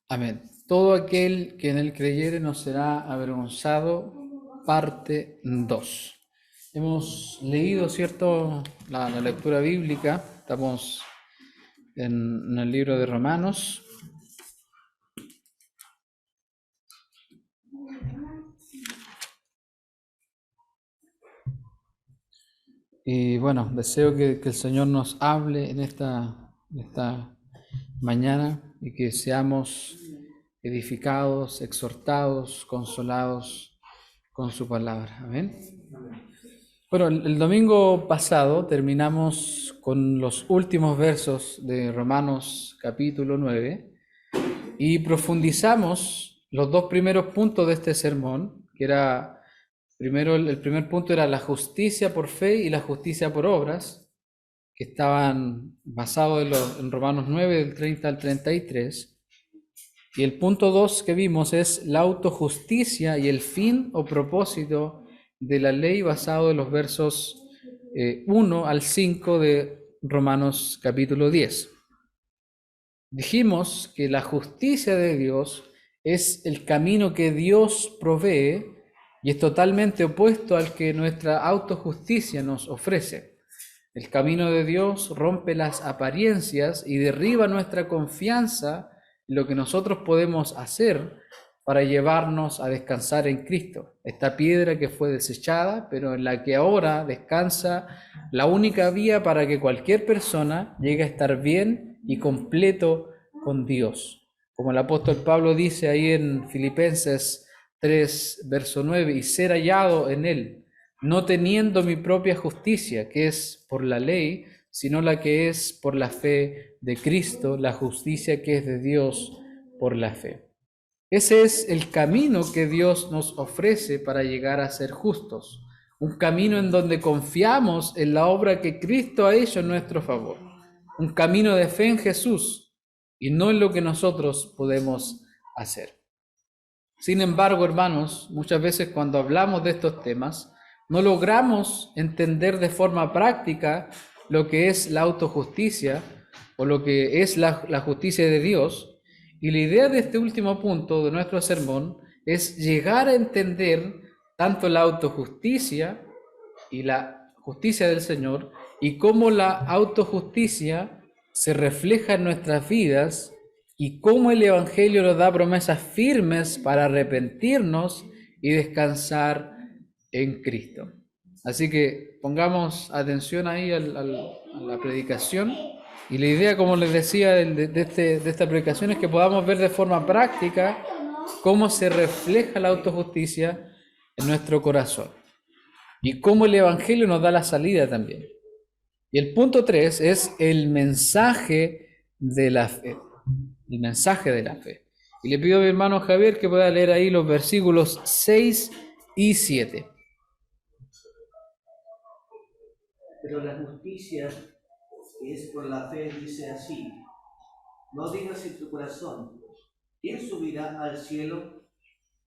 Amén. Todo aquel que en él creyere no será avergonzado. Parte 2. Hemos leído, ¿cierto?, la lectura bíblica. Estamos en el libro de Romanos. Y bueno, deseo que el Señor nos hable en esta mañana y que seamos edificados, exhortados, consolados con su palabra. Amén. Bueno, el domingo pasado terminamos con los últimos versos de Romanos capítulo 9 y profundizamos los dos primeros puntos de este sermón, que era, primero, el primer punto era la justicia por fe y la justicia por obras, que estaban basados en Romanos 9, del 30 al 33. Y el punto 2 que vimos es la autojusticia y el fin o propósito de la ley, basado en los versos 1 al 5 de Romanos capítulo 10. Dijimos que la justicia de Dios es el camino que Dios provee y es totalmente opuesto al que nuestra autojusticia nos ofrece. El camino de Dios rompe las apariencias y derriba nuestra confianza en lo que nosotros podemos hacer para llevarnos a descansar en Cristo. Esta piedra que fue desechada, pero en la que ahora descansa la única vía para que cualquier persona llegue a estar bien y completo con Dios. Como el apóstol Pablo dice ahí en Filipenses 3, verso 9, y ser hallado en él, no teniendo mi propia justicia, que es por la ley, sino la que es por la fe de Cristo, la justicia que es de Dios por la fe. Ese es el camino que Dios nos ofrece para llegar a ser justos, un camino en donde confiamos en la obra que Cristo ha hecho en nuestro favor, un camino de fe en Jesús y no en lo que nosotros podemos hacer. Sin embargo, hermanos, muchas veces cuando hablamos de estos temas, no logramos entender de forma práctica lo que es la autojusticia o lo que es la justicia de Dios. Y la idea de este último punto de nuestro sermón es llegar a entender tanto la autojusticia y la justicia del Señor y cómo la autojusticia se refleja en nuestras vidas y cómo el Evangelio nos da promesas firmes para arrepentirnos y descansar en Cristo. Así que pongamos atención ahí a la predicación. Y la idea, como les decía, de esta predicación es que podamos ver de forma práctica cómo se refleja la autojusticia en nuestro corazón y cómo el Evangelio nos da la salida también. Y el punto 3 es el mensaje de la fe. El mensaje de la fe. Y le pido a mi hermano Javier que pueda leer ahí los versículos 6 y 7. Pero la justicia que es por la fe dice así: no digas en tu corazón, ¿quién subirá al cielo?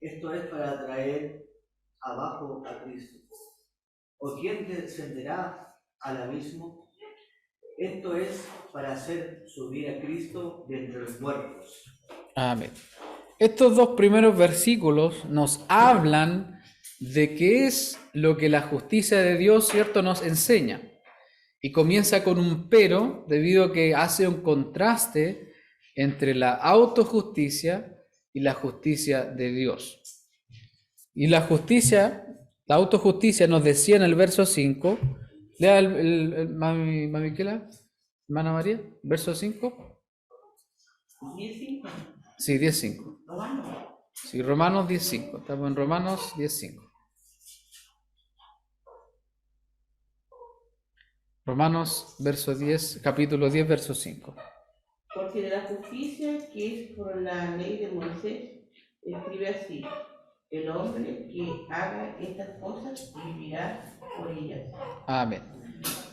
Esto es para traer abajo a Cristo. ¿O quién descenderá al abismo? Esto es para hacer subir a Cristo de entre los muertos. Amén. Estos dos primeros versículos nos hablan de qué es lo que la justicia de Dios, ¿cierto?, nos enseña. Y comienza con un pero, debido a que hace un contraste entre la autojusticia y la justicia de Dios. Y la autojusticia nos decía en el verso 5, lea Mami Miquela, hermana María, verso 5. 10:5. Sí, 10:5. Sí, Romanos 10:5. Estamos en Romanos 10:5. Romanos verso 10, capítulo 10, verso 5. Porque de la justicia que es por la ley de Moisés, escribe así: el hombre que haga estas cosas vivirá por ellas. Amén.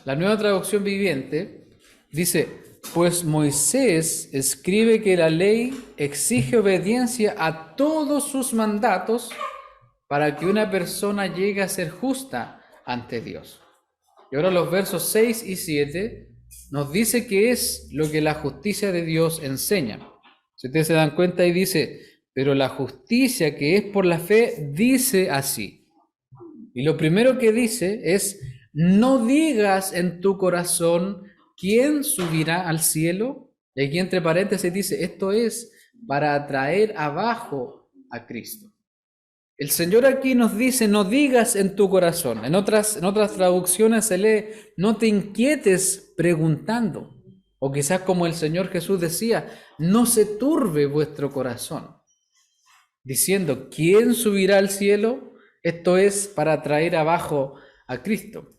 La Nueva Traducción Viviente dice: pues Moisés escribe que la ley exige obediencia a todos sus mandatos para que una persona llegue a ser justa ante Dios. Y ahora los versos 6 y 7 nos dice qué es lo que la justicia de Dios enseña. Si ustedes se dan cuenta y dice, pero la justicia que es por la fe dice así. Y lo primero que dice es, no digas en tu corazón, ¿quién subirá al cielo? Y aquí entre paréntesis dice, esto es para atraer abajo a Cristo. El Señor aquí nos dice, no digas en tu corazón. En otras traducciones se lee, no te inquietes preguntando. O quizás como el Señor Jesús decía, no se turbe vuestro corazón. Diciendo, ¿quién subirá al cielo? Esto es para traer abajo a Cristo.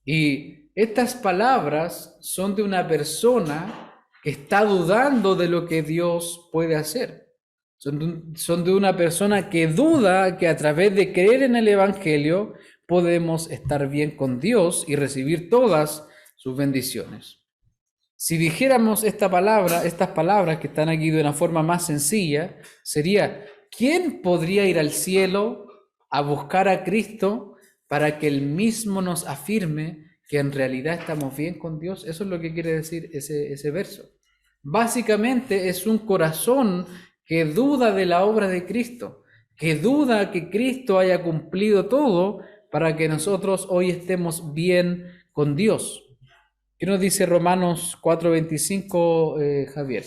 Y estas palabras son de una persona que está dudando de lo que Dios puede hacer. Son de una persona que duda que a través de creer en el Evangelio podemos estar bien con Dios y recibir todas sus bendiciones. Si dijéramos estas palabras que están aquí de una forma más sencilla, sería, ¿quién podría ir al cielo a buscar a Cristo para que Él mismo nos afirme que en realidad estamos bien con Dios? Eso es lo que quiere decir ese verso. Básicamente es un corazón que duda de la obra de Cristo, que duda que Cristo haya cumplido todo para que nosotros hoy estemos bien con Dios. ¿Qué nos dice Romanos 4:25, Javier?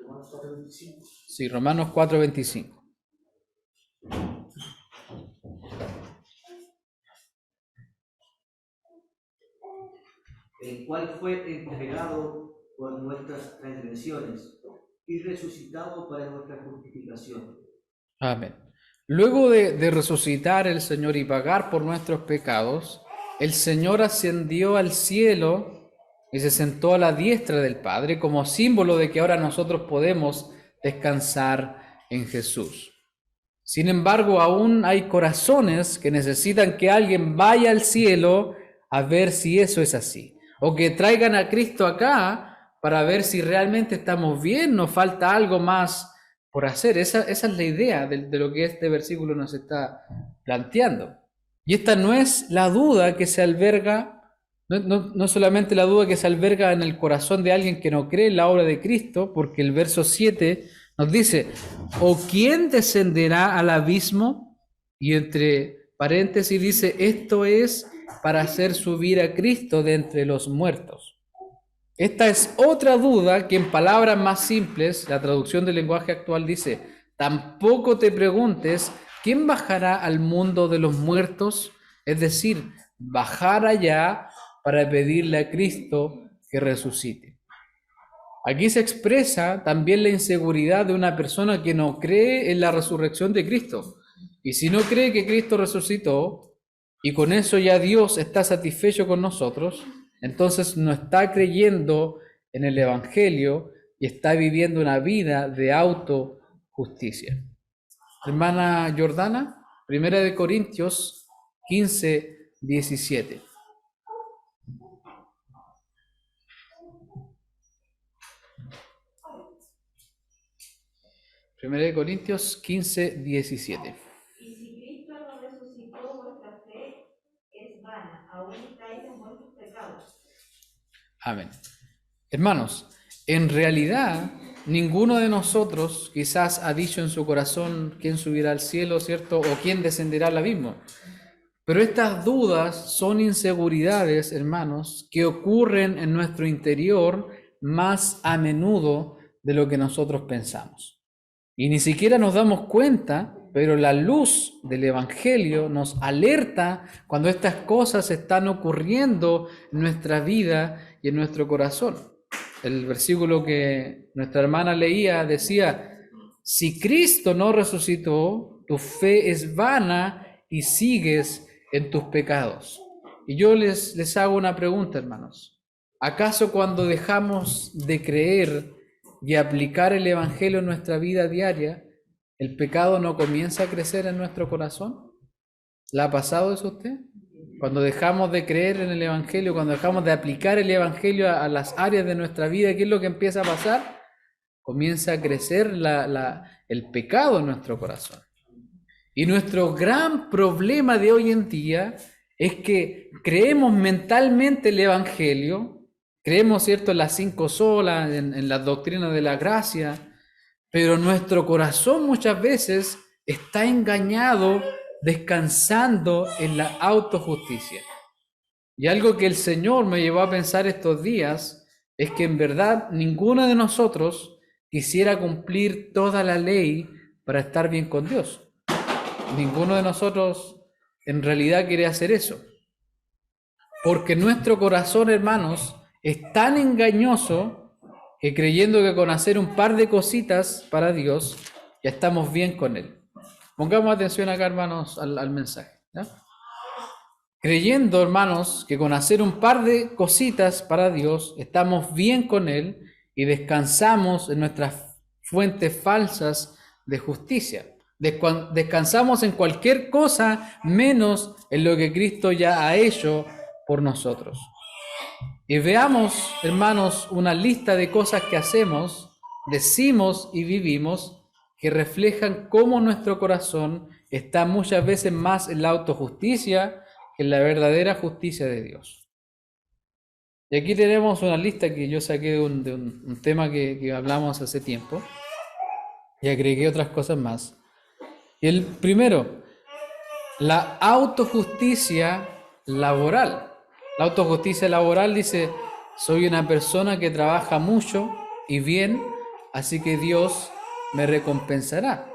Romanos 4:25. Sí, Romanos 4:25. El cual fue entregado por nuestras transgresiones y resucitado para nuestra justificación. Amén. Luego de resucitar el Señor y pagar por nuestros pecados, el Señor ascendió al cielo y se sentó a la diestra del Padre como símbolo de que ahora nosotros podemos descansar en Jesús. Sin embargo, aún hay corazones que necesitan que alguien vaya al cielo a ver si eso es así, o que traigan a Cristo acá para ver si realmente estamos bien, nos falta algo más por hacer. Esa es la idea de lo que este versículo nos está planteando. Y esta no es la duda que se alberga, no solamente la duda que se alberga en el corazón de alguien que no cree en la obra de Cristo, porque el verso 7 nos dice, ¿o quién descenderá al abismo? Y entre paréntesis dice, esto es para hacer subir a Cristo de entre los muertos. Esta es otra duda que en palabras más simples, la traducción del lenguaje actual dice, tampoco te preguntes, ¿quién bajará al mundo de los muertos? Es decir, bajar allá para pedirle a Cristo que resucite. Aquí se expresa también la inseguridad de una persona que no cree en la resurrección de Cristo. Y si no cree que Cristo resucitó, y con eso ya Dios está satisfecho con nosotros, entonces no está creyendo en el Evangelio y está viviendo una vida de autojusticia. Hermana Jordana, 1 Corintios 15:17. 1 Corintios 15:17. Y si Cristo no resucitó, vuestra fe es vana, aún estáis en vuestros pecados. Amén. Hermanos, en realidad ninguno de nosotros quizás ha dicho en su corazón quién subirá al cielo, ¿cierto? O quién descenderá al abismo. Pero estas dudas son inseguridades, hermanos, que ocurren en nuestro interior más a menudo de lo que nosotros pensamos. Y ni siquiera nos damos cuenta, pero la luz del Evangelio nos alerta cuando estas cosas están ocurriendo en nuestra vida y en nuestro corazón. El versículo que nuestra hermana leía decía, si Cristo no resucitó, tu fe es vana y sigues en tus pecados. Y yo les hago una pregunta, hermanos. ¿Acaso cuando dejamos de creer y aplicar el Evangelio en nuestra vida diaria, el pecado no comienza a crecer en nuestro corazón? ¿La ha pasado eso a usted? Cuando dejamos de creer en el Evangelio, cuando dejamos de aplicar el Evangelio a las áreas de nuestra vida, ¿qué es lo que empieza a pasar? Comienza a crecer el pecado en nuestro corazón. Y nuestro gran problema de hoy en día es que creemos mentalmente el Evangelio, Creemos, ¿cierto?, en las 5 solas, en las doctrinas de la gracia, pero nuestro corazón muchas veces está engañado descansando en la autojusticia. Y algo que el Señor me llevó a pensar estos días es que en verdad ninguno de nosotros quisiera cumplir toda la ley para estar bien con Dios. Ninguno de nosotros en realidad quiere hacer eso. Porque nuestro corazón, hermanos, es tan engañoso que creyendo que con hacer un par de cositas para Dios, ya estamos bien con Él. Pongamos atención acá, hermanos, al mensaje, ¿ya? Creyendo, hermanos, que con hacer un par de cositas para Dios, estamos bien con Él y descansamos en nuestras fuentes falsas de justicia. Descansamos en cualquier cosa menos en lo que Cristo ya ha hecho por nosotros. Y veamos, hermanos, una lista de cosas que hacemos, decimos y vivimos que reflejan cómo nuestro corazón está muchas veces más en la autojusticia que en la verdadera justicia de Dios. Y aquí tenemos una lista que yo saqué de un tema que hablamos hace tiempo y agregué otras cosas más. Y el primero, la autojusticia laboral. La autojusticia laboral dice, soy una persona que trabaja mucho y bien, así que Dios me recompensará.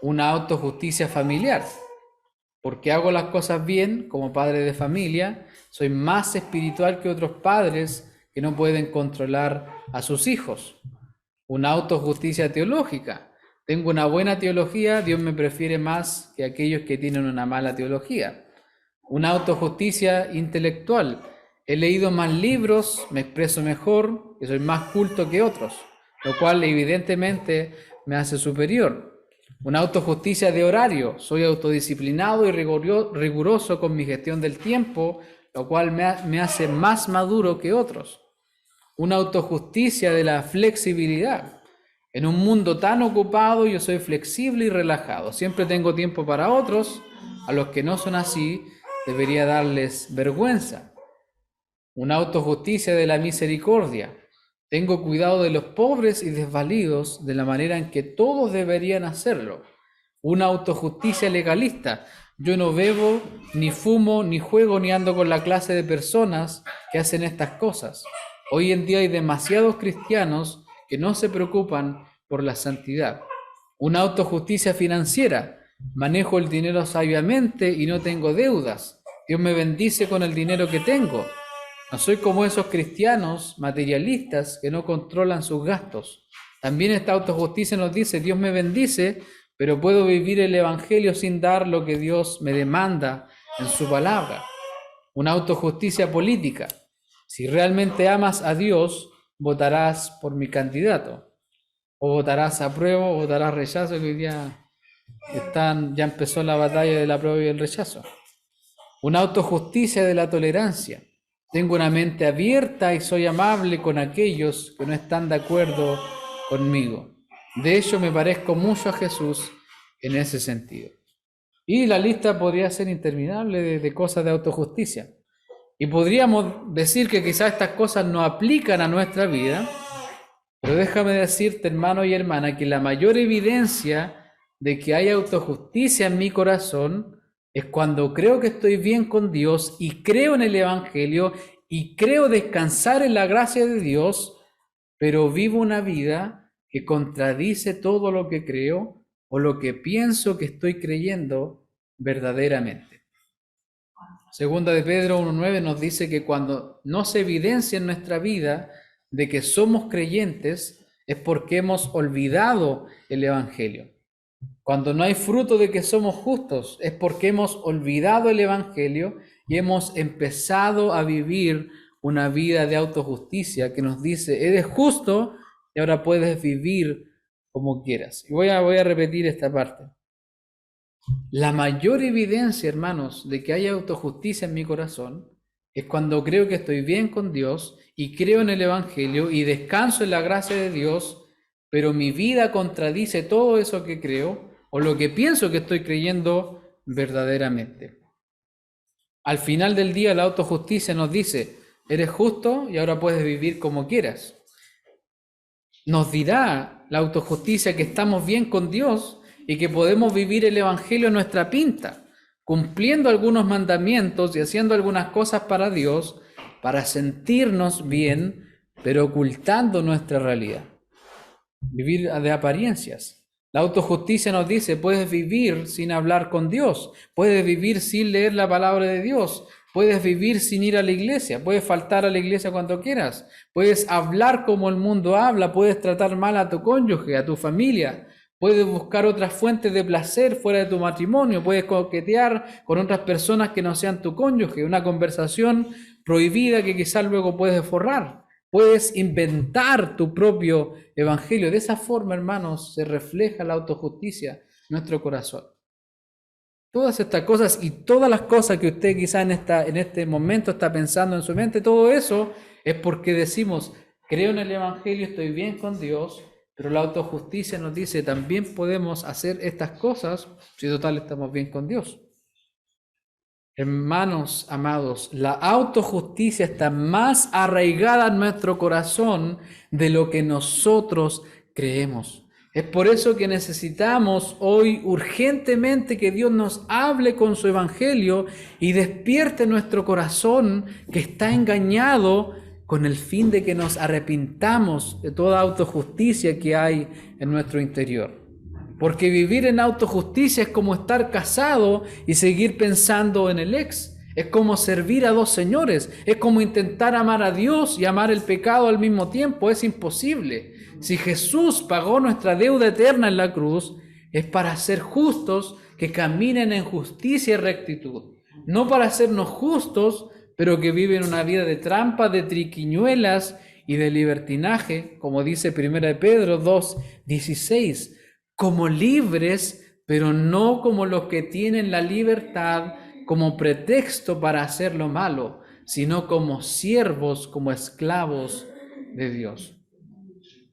Una autojusticia familiar, porque hago las cosas bien como padre de familia, soy más espiritual que otros padres que no pueden controlar a sus hijos. Una autojusticia teológica. Tengo una buena teología, Dios me prefiere más que aquellos que tienen una mala teología. Una autojusticia intelectual. He leído más libros, me expreso mejor, que soy más culto que otros, lo cual evidentemente me hace superior. Una autojusticia de horario. Soy autodisciplinado y riguroso con mi gestión del tiempo, lo cual me hace más maduro que otros. Una autojusticia de la flexibilidad. En un mundo tan ocupado, yo soy flexible y relajado. Siempre tengo tiempo para otros. A los que no son así, debería darles vergüenza. Una autojusticia de la misericordia. Tengo cuidado de los pobres y desvalidos de la manera en que todos deberían hacerlo. Una autojusticia legalista. Yo no bebo, ni fumo, ni juego, ni ando con la clase de personas que hacen estas cosas. Hoy en día hay demasiados cristianos que no se preocupan por la santidad. Una autojusticia financiera. Manejo el dinero sabiamente y no tengo deudas. Dios me bendice con el dinero que tengo. No soy como esos cristianos materialistas que no controlan sus gastos. También esta autojusticia nos dice, Dios me bendice, pero puedo vivir el evangelio sin dar lo que Dios me demanda en su palabra. Una autojusticia política. Si realmente amas a Dios, votarás por mi candidato. O votarás apruebo o votarás rechazo, que hoy día ya empezó la batalla del apruebo y el rechazo. Una autojusticia de la tolerancia. Tengo una mente abierta y soy amable con aquellos que no están de acuerdo conmigo. De hecho, me parezco mucho a Jesús en ese sentido. Y la lista podría ser interminable de cosas de autojusticia. Y podríamos decir que quizás estas cosas no aplican a nuestra vida, pero déjame decirte, hermano y hermana, que la mayor evidencia de que hay autojusticia en mi corazón es cuando creo que estoy bien con Dios y creo en el Evangelio y creo descansar en la gracia de Dios, pero vivo una vida que contradice todo lo que creo o lo que pienso que estoy creyendo verdaderamente. Segunda de Pedro 1:9 nos dice que cuando no se evidencia en nuestra vida de que somos creyentes es porque hemos olvidado el Evangelio. Cuando no hay fruto de que somos justos, es porque hemos olvidado el Evangelio y hemos empezado a vivir una vida de autojusticia que nos dice, eres justo y ahora puedes vivir como quieras. Y voy a repetir esta parte. La mayor evidencia, hermanos, de que hay autojusticia en mi corazón es cuando creo que estoy bien con Dios y creo en el Evangelio y descanso en la gracia de Dios, pero mi vida contradice todo eso que creo o lo que pienso que estoy creyendo verdaderamente. Al final del día, la autojusticia nos dice, eres justo y ahora puedes vivir como quieras. Nos dirá la autojusticia que estamos bien con Dios y que podemos vivir el Evangelio a nuestra pinta, cumpliendo algunos mandamientos y haciendo algunas cosas para Dios, para sentirnos bien, pero ocultando nuestra realidad. Vivir de apariencias. La autojusticia nos dice, puedes vivir sin hablar con Dios, puedes vivir sin leer la palabra de Dios, puedes vivir sin ir a la iglesia, puedes faltar a la iglesia cuando quieras, puedes hablar como el mundo habla, puedes tratar mal a tu cónyuge, a tu familia, puedes buscar otras fuentes de placer fuera de tu matrimonio, puedes coquetear con otras personas que no sean tu cónyuge, una conversación prohibida que quizás luego puedes forrar. Puedes inventar tu propio evangelio. De esa forma, hermanos, se refleja la autojusticia en nuestro corazón. Todas estas cosas y todas las cosas que usted quizá en este momento está pensando en su mente, todo eso es porque decimos, creo en el evangelio, estoy bien con Dios, pero la autojusticia nos dice, también podemos hacer estas cosas si total estamos bien con Dios. Hermanos amados, la autojusticia está más arraigada en nuestro corazón de lo que nosotros creemos. Es por eso que necesitamos hoy urgentemente que Dios nos hable con su evangelio y despierte nuestro corazón que está engañado con el fin de que nos arrepintamos de toda autojusticia que hay en nuestro interior. Porque vivir en autojusticia es como estar casado y seguir pensando en el ex. Es como servir a dos señores. Es como intentar amar a Dios y amar el pecado al mismo tiempo. Es imposible. Si Jesús pagó nuestra deuda eterna en la cruz, es para ser justos que caminen en justicia y rectitud. No para hacernos justos, pero que viven una vida de trampa, de triquiñuelas y de libertinaje, como dice 1 Pedro 2:16. Como libres, pero no como los que tienen la libertad como pretexto para hacer lo malo, sino como siervos, como esclavos de Dios.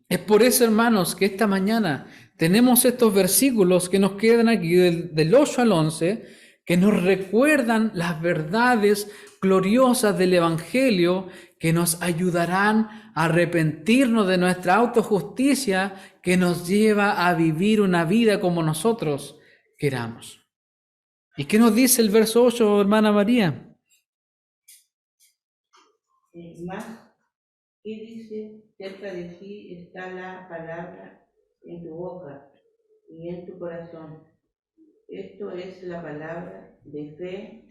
Es por eso, hermanos, que esta mañana tenemos estos versículos que nos quedan aquí del 8 al 11, que nos recuerdan las verdades gloriosas del Evangelio que nos ayudarán a arrepentirnos de nuestra autojusticia que nos lleva a vivir una vida como nosotros queramos. ¿Y qué nos dice el verso 8, hermana María? Más, ¿qué dice? Cerca de ti está la palabra en tu boca y en tu corazón. Esto es la palabra de fe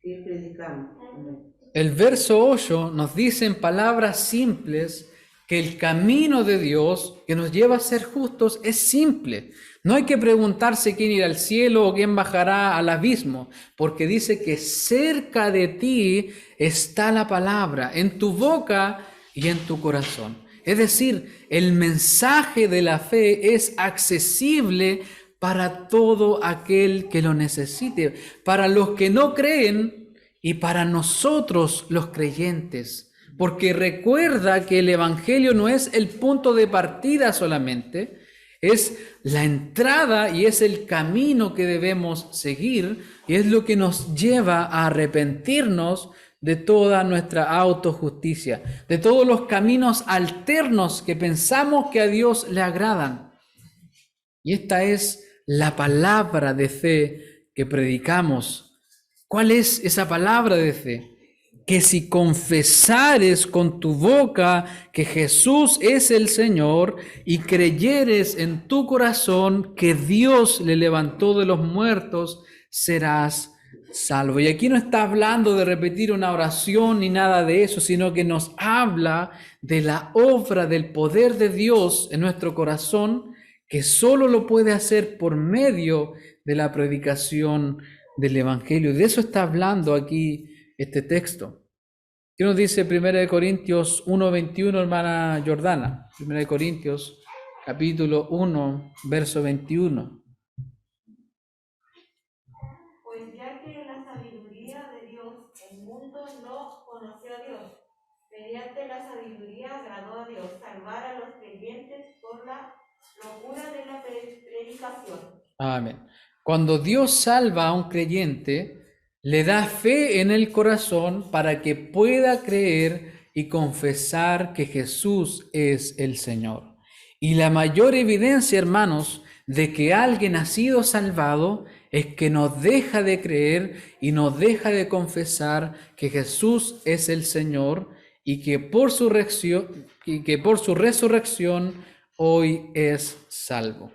que predicamos. Amén. El verso 8 nos dice en palabras simples que el camino de Dios que nos lleva a ser justos es simple. No hay que preguntarse quién irá al cielo o quién bajará al abismo, porque dice que cerca de ti está la palabra, en tu boca y en tu corazón. Es decir, el mensaje de la fe es accesible para todo aquel que lo necesite, para los que no creen y para nosotros los creyentes. Porque recuerda que el Evangelio no es el punto de partida solamente, es la entrada y es el camino que debemos seguir y es lo que nos lleva a arrepentirnos de toda nuestra autojusticia, de todos los caminos alternos que pensamos que a Dios le agradan. Y esta es la palabra de fe que predicamos. ¿Cuál es esa palabra de fe? Que si confesares con tu boca que Jesús es el Señor y creyeres en tu corazón que Dios le levantó de los muertos, serás salvo. Y aquí no está hablando de repetir una oración ni nada de eso, sino que nos habla de la obra del poder de Dios en nuestro corazón, que solo lo puede hacer por medio de la predicación del Evangelio. De eso está hablando aquí este texto. ¿Qué nos dice 1 Corintios 1:21, hermana Jordana? 1 Corintios, capítulo 1, verso 21. Pues ya que la sabiduría de Dios, el mundo no conoció a Dios, mediante la sabiduría agradó a Dios salvar a los creyentes por la locura de la predicación. Amén. Cuando Dios salva a un creyente, le da fe en el corazón para que pueda creer y confesar que Jesús es el Señor. Y la mayor evidencia, hermanos, de que alguien ha sido salvado es que no deja de creer y no deja de confesar que Jesús es el Señor y que por su resurrección hoy es salvo.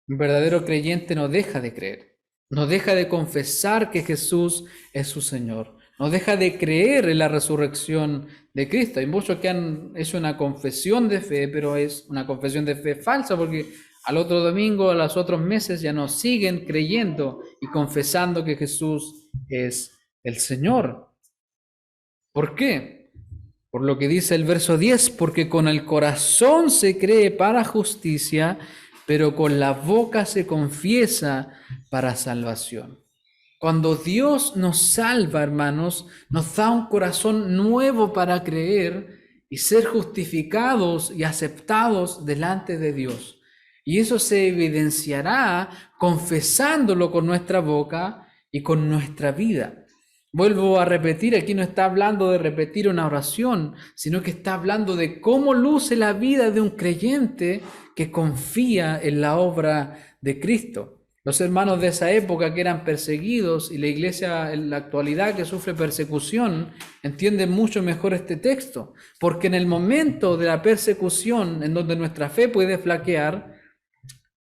Un verdadero creyente no deja de creer, no deja de confesar que Jesús es su Señor, no deja de creer en la resurrección de Cristo. Hay muchos que han hecho una confesión de fe, pero es una confesión de fe falsa, porque al otro domingo, a los otros meses, ya no siguen creyendo y confesando que Jesús es el Señor. ¿Por qué? Por lo que dice el verso 10, porque con el corazón se cree para justicia, pero con la boca se confiesa para salvación. Cuando Dios nos salva, hermanos, nos da un corazón nuevo para creer y ser justificados y aceptados delante de Dios. Y eso se evidenciará confesándolo con nuestra boca y con nuestra vida. Vuelvo a repetir, aquí no está hablando de repetir una oración, sino que está hablando de cómo luce la vida de un creyente que confía en la obra de Cristo. Los hermanos de esa época que eran perseguidos y la iglesia en la actualidad que sufre persecución entienden mucho mejor este texto, porque en el momento de la persecución en donde nuestra fe puede flaquear,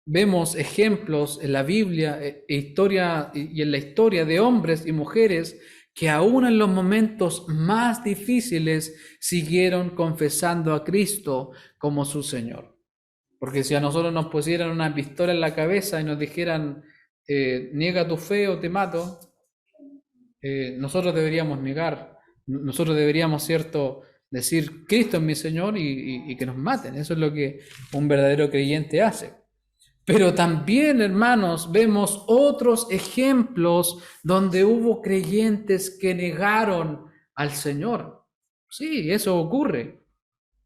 vemos ejemplos en la Biblia y en la historia de hombres y mujeres que aún en los momentos más difíciles siguieron confesando a Cristo como su Señor. Porque si a nosotros nos pusieran una pistola en la cabeza y nos dijeran, niega tu fe o te mato, nosotros deberíamos negar, nosotros deberíamos, ¿cierto?, decir, Cristo es mi Señor y que nos maten. Eso es lo que un verdadero creyente hace. Pero también, hermanos, vemos otros ejemplos donde hubo creyentes que negaron al Señor. Sí, eso ocurre.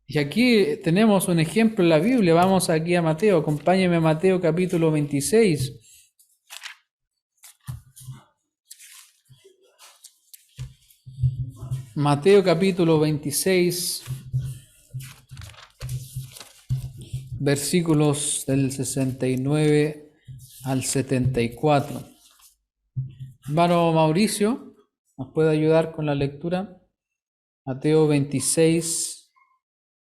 Y aquí tenemos un ejemplo en la Biblia. Vamos aquí a Mateo. Acompáñenme a Mateo capítulo 26. Mateo capítulo 26. Versículos del 69 al 74. Hermano Mauricio, ¿nos puede ayudar con la lectura? Mateo 26,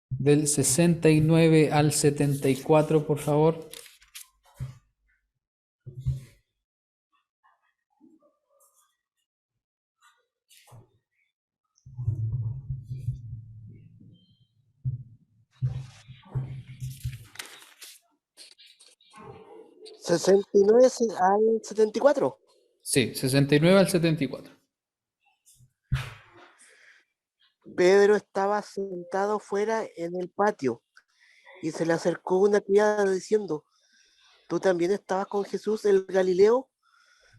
del 69 al 74, por favor. ¿69 al 74? Sí, 69 al 74. Pedro estaba sentado fuera en el patio y se le acercó una criada diciendo, ¿tú también estabas con Jesús el Galileo?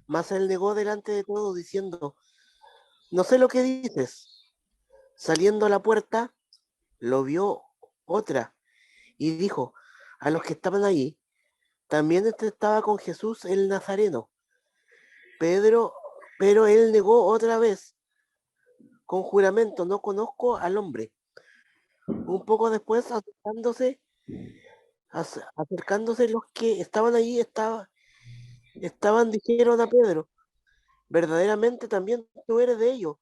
Mas él negó delante de todos diciendo, no sé lo que dices. Saliendo a la puerta, lo vio otra y dijo a los que estaban allí, también estaba con Jesús el Nazareno. Pero él negó otra vez con juramento, no conozco al hombre. Un poco después, acercándose los que estaban allí, dijeron a Pedro, verdaderamente también tú eres de ellos,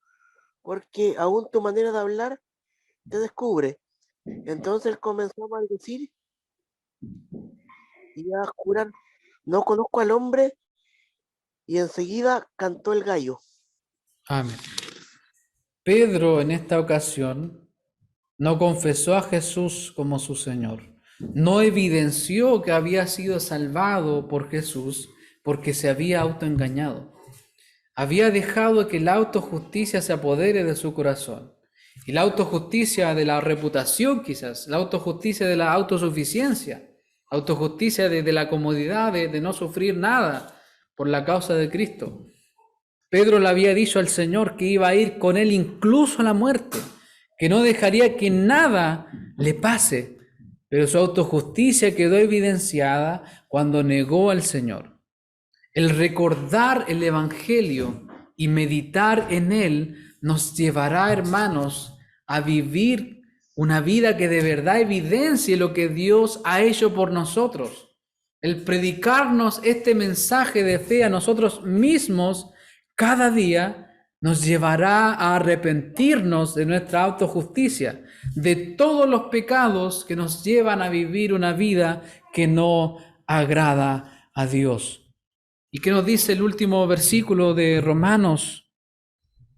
porque aún tu manera de hablar te descubre. Entonces él comenzó a maldecir y a jurar, no conozco al hombre, y enseguida cantó el gallo. Amén. Pedro en esta ocasión no confesó a Jesús como su Señor, no evidenció que había sido salvado por Jesús porque se había autoengañado. Había dejado que la autojusticia se apodere de su corazón. Y la autojusticia de la reputación quizás, la autojusticia de la autosuficiencia, autojusticia de la comodidad de no sufrir nada por la causa de Cristo. Pedro le había dicho al Señor que iba a ir con él incluso a la muerte, que no dejaría que nada le pase, pero su autojusticia quedó evidenciada cuando negó al Señor. El recordar el Evangelio y meditar en Él nos llevará, hermanos, a vivir una vida que de verdad evidencie lo que Dios ha hecho por nosotros. El predicarnos este mensaje de fe a nosotros mismos cada día nos llevará a arrepentirnos de nuestra autojusticia, de todos los pecados que nos llevan a vivir una vida que no agrada a Dios. ¿Y qué nos dice el último versículo de Romanos,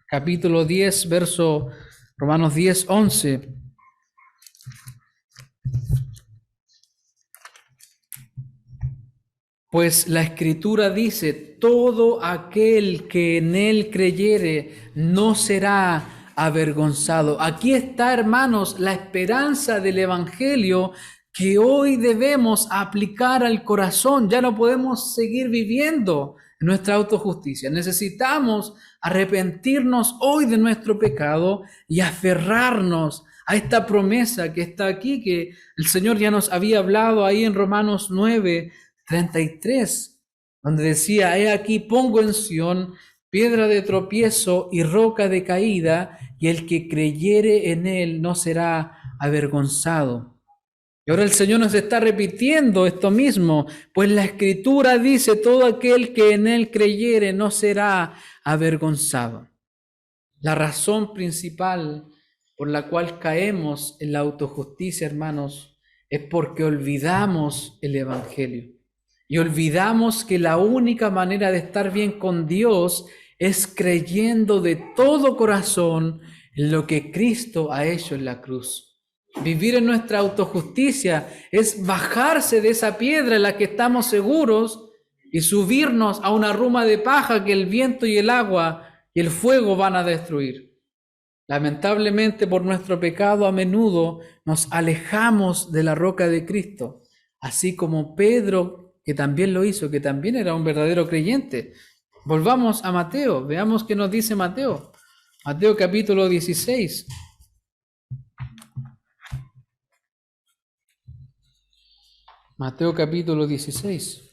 capítulo 10, Romanos 10, 11? Pues la Escritura dice, todo aquel que en Él creyere no será avergonzado. Aquí está, hermanos, la esperanza del Evangelio que hoy debemos aplicar al corazón. Ya no podemos seguir viviendo en nuestra autojusticia. Necesitamos arrepentirnos hoy de nuestro pecado y aferrarnos a esta promesa que está aquí, que el Señor ya nos había hablado ahí en Romanos 9, 33, donde decía, he aquí pongo en Sión piedra de tropiezo y roca de caída, y el que creyere en él no será avergonzado. Y ahora el Señor nos está repitiendo esto mismo, pues la Escritura dice, todo aquel que en él creyere no será avergonzado. La razón principal por la cual caemos en la autojusticia, hermanos, es porque olvidamos el Evangelio. Y olvidamos que la única manera de estar bien con Dios es creyendo de todo corazón en lo que Cristo ha hecho en la cruz. Vivir en nuestra autojusticia es bajarse de esa piedra en la que estamos seguros y subirnos a una ruma de paja que el viento y el agua y el fuego van a destruir. Lamentablemente, por nuestro pecado, a menudo nos alejamos de la roca de Cristo, así como Pedro, que también lo hizo, que también era un verdadero creyente. Volvamos a Mateo, veamos qué nos dice Mateo. Mateo capítulo 16. Mateo capítulo 16.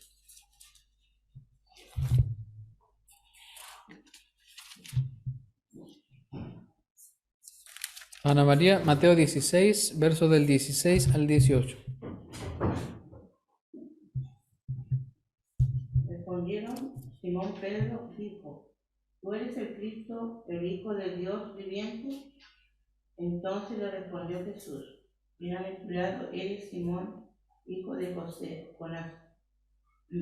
Ana María, Mateo 16, versos del 16 al 18. Respondieron Simón Pedro, dijo, ¿tú eres el Cristo, el Hijo del Dios viviente? Entonces le respondió Jesús, bienaventurado eres Simón, hijo de José, Jonás,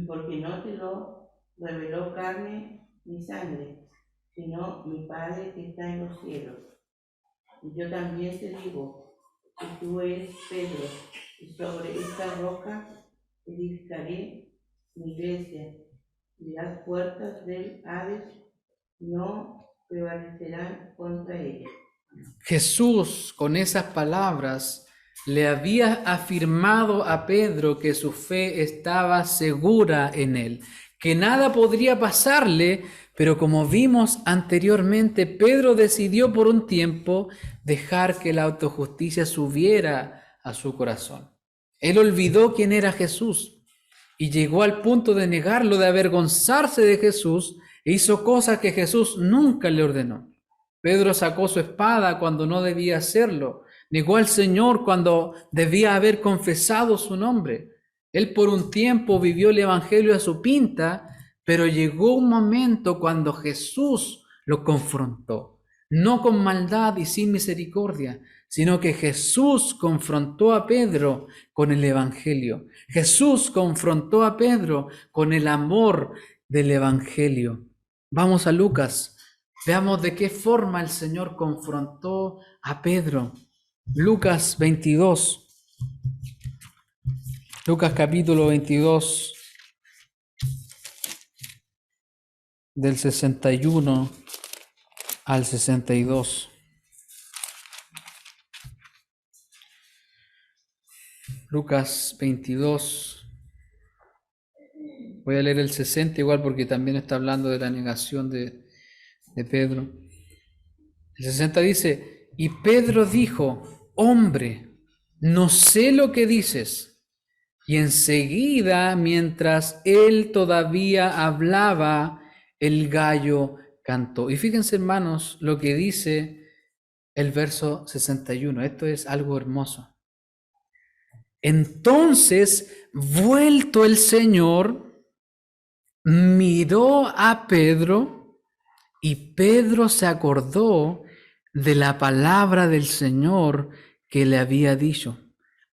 porque no te lo reveló carne ni sangre, sino mi Padre que está en los cielos. Y yo también te digo que tú eres Pedro, y sobre esta roca edificaré mi iglesia, y las puertas del Hades no prevalecerán contra ella. Jesús, con esas palabras, le había afirmado a Pedro que su fe estaba segura en él, que nada podría pasarle, pero como vimos anteriormente, Pedro decidió por un tiempo dejar que la autojusticia subiera a su corazón. Él olvidó quién era Jesús y llegó al punto de negarlo, de avergonzarse de Jesús, e hizo cosas que Jesús nunca le ordenó. Pedro sacó su espada cuando no debía hacerlo, negó al Señor cuando debía haber confesado su nombre. Él por un tiempo vivió el Evangelio a su pinta, pero llegó un momento cuando Jesús lo confrontó, no con maldad y sin misericordia, sino que Jesús confrontó a Pedro con el Evangelio. Jesús confrontó a Pedro con el amor del Evangelio. Vamos a Lucas, veamos de qué forma el Señor confrontó a Pedro. Lucas 22. Lucas capítulo 22, del 61 al 62. Lucas 22. Voy a leer el 60 igual porque también está hablando de la negación de Pedro. El 60 dice, y Pedro dijo, hombre, no sé lo que dices. Y enseguida, mientras él todavía hablaba, el gallo cantó. Y fíjense, hermanos, lo que dice el verso 61. Esto es algo hermoso. Entonces, vuelto el Señor, miró a Pedro, y Pedro se acordó de la palabra del Señor que le había dicho: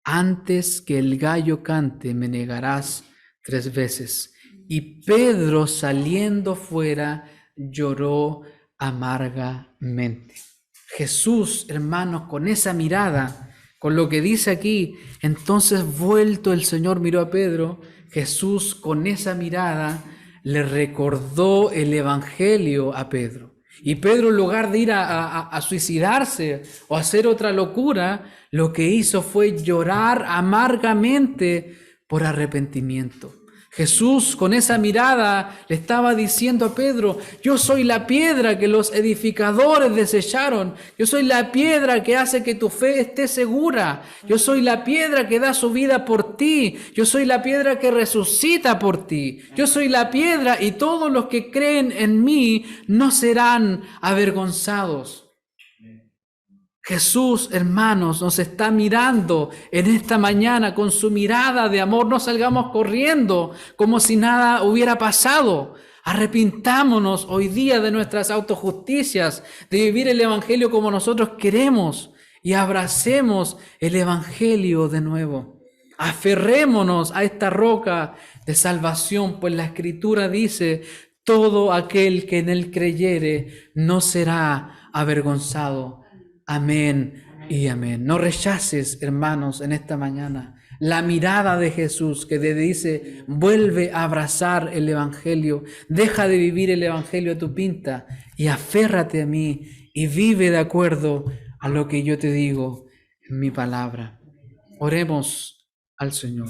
antes que el gallo cante, me negarás 3 veces. Y Pedro, saliendo fuera, lloró amargamente. Jesús, hermanos, con esa mirada, con lo que dice aquí, entonces vuelto el Señor miró a Pedro. Jesús, con esa mirada, le recordó el evangelio a Pedro. Y Pedro, en lugar de ir a suicidarse o hacer otra locura, lo que hizo fue llorar amargamente por arrepentimiento. Jesús, con esa mirada, le estaba diciendo a Pedro: yo soy la piedra que los edificadores desecharon. Yo soy la piedra que hace que tu fe esté segura. Yo soy la piedra que da su vida por ti. Yo soy la piedra que resucita por ti. Yo soy la piedra, y todos los que creen en mí no serán avergonzados. Jesús, hermanos, nos está mirando en esta mañana con su mirada de amor. No salgamos corriendo como si nada hubiera pasado. Arrepintámonos hoy día de nuestras autojusticias, de vivir el evangelio como nosotros queremos, y abracemos el evangelio de nuevo. Aferrémonos a esta roca de salvación, pues la Escritura dice: todo aquel que en él creyere no será avergonzado. Amén y amén. No rechaces, hermanos, en esta mañana la mirada de Jesús, que te dice: vuelve a abrazar el evangelio, deja de vivir el evangelio a tu pinta y aférrate a mí y vive de acuerdo a lo que yo te digo en mi palabra. Oremos al Señor.